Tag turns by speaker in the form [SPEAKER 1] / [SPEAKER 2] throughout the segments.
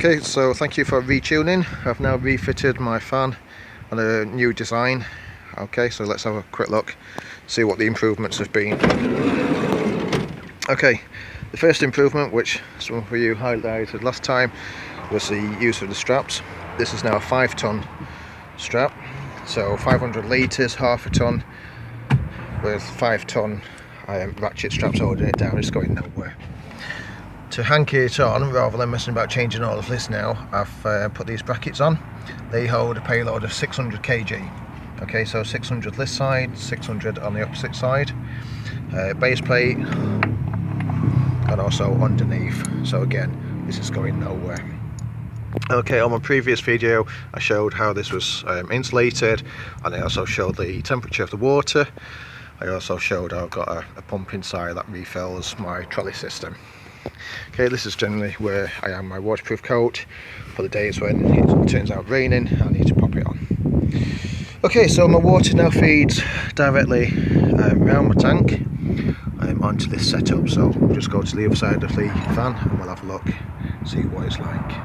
[SPEAKER 1] Okay, so thank you for retuning. I've now refitted my fan on a new design. Okay, so let's have a quick look, see what the improvements have been. Okay, the first improvement, which some of you highlighted last time, was the use of the straps. This is now a 5-ton strap, so 500 litres, half a ton, with 5-ton ratchet straps holding it down. It's going nowhere. To hanky it on, rather than messing about changing all of this now, I've put these brackets on. They hold a payload of 600 kg. Okay, so 600 this side, 600 on the opposite side. Base plate, and also underneath. So again, this is going nowhere. Okay, on my previous video I showed how this was insulated, and I also showed the temperature of the water. I also showed I've got a pump inside that refills my trolley system. Okay, this is generally where I am my waterproof coat for the days when it turns out raining. I need to pop it on. Okay, so my water now feeds directly around my tank onto this setup. So we'll just go to the other side of the van and we'll have a look, see what it's like.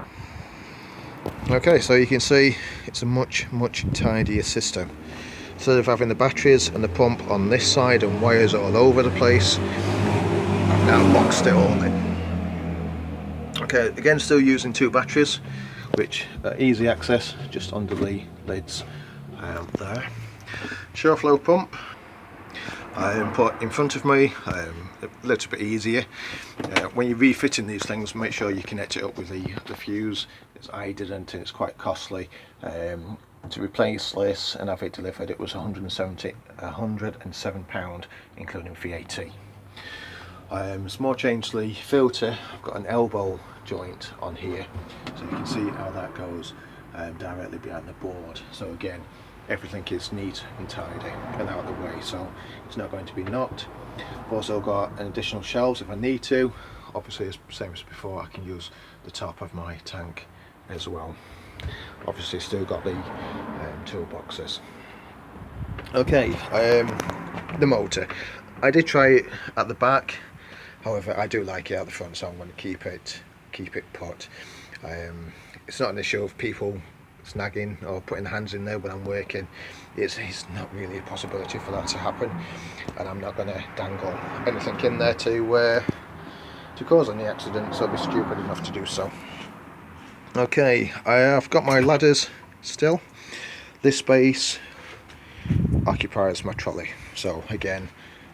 [SPEAKER 1] Okay, so you can see it's a much tidier system. Instead of having the batteries and the pump on this side and wires all over the place, I've now boxed it all in. Okay, again, still using 2 batteries, which are easy access just under the lids there. Shore flow pump I put in front of me, a little bit easier. When you're refitting these things, make sure you connect it up with the fuse. I didn't, and it's quite costly. To replace this and have it delivered, it was £107, including VAT. Small change to the filter. I've got an elbow joint on here, so you can see how that goes directly behind the board. So again, everything is neat and tidy and out of the way, so it's not going to be knocked. I've also got an additional shelves if I need to. Obviously, it's the same as before, I can use the top of my tank as well. Obviously still got the toolboxes. Okay, the motor, I did try it at the back, however I do like it at the front, so I'm going to keep it put. It's not an issue of people snagging or putting their hands in there when I'm working. It's not really a possibility for that to happen, and I'm not going to dangle anything in there to cause any accidents. I'll be stupid enough to do so. Okay, I've got my ladders still. This space occupies my trolley, so again,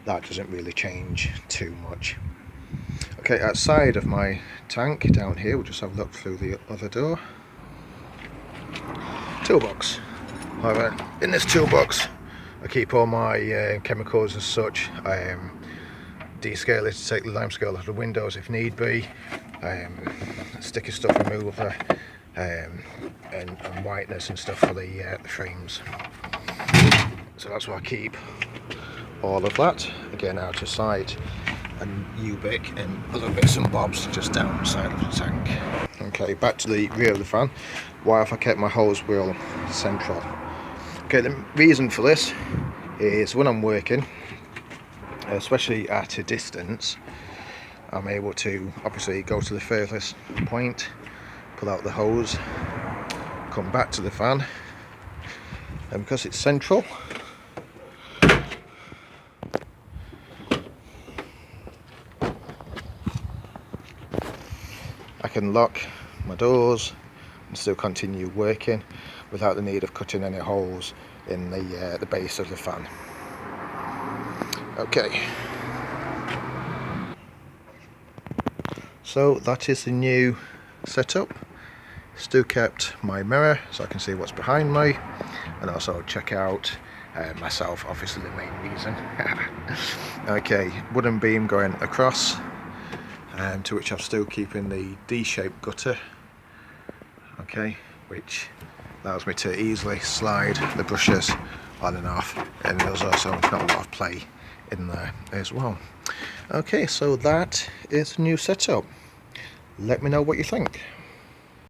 [SPEAKER 1] that doesn't really change too much. Okay, outside of my tank down here, we'll just have a look through the other door. Toolbox. However, in this toolbox I keep all my chemicals as such. Descale it to take the lime scale out of the windows if need be. Sticky stuff remover, and whiteners and stuff for the frames. So that's where I keep all of that. Again, out of sight, and U-bic and other bits and bobs just down the side of the tank. Okay, back to the rear of the fan. Why have I kept my hose wheel central? Okay, the reason for this is when I'm working, especially at a distance, I'm able to obviously go to the furthest point, pull out the hose, come back to the fan, and because it's central, I can lock my doors and still continue working without the need of cutting any holes in the base of the fan. Okay, so that is the new setup. Still kept my mirror so I can see what's behind me, and also check out myself, obviously the main reason. Okay, wooden beam going across, to which I'm still keeping the D-shaped gutter, okay, which allows me to easily slide the brushes on and off, and there's also not a lot of play in there as well. Okay, so that is the new setup. Let me know what you think.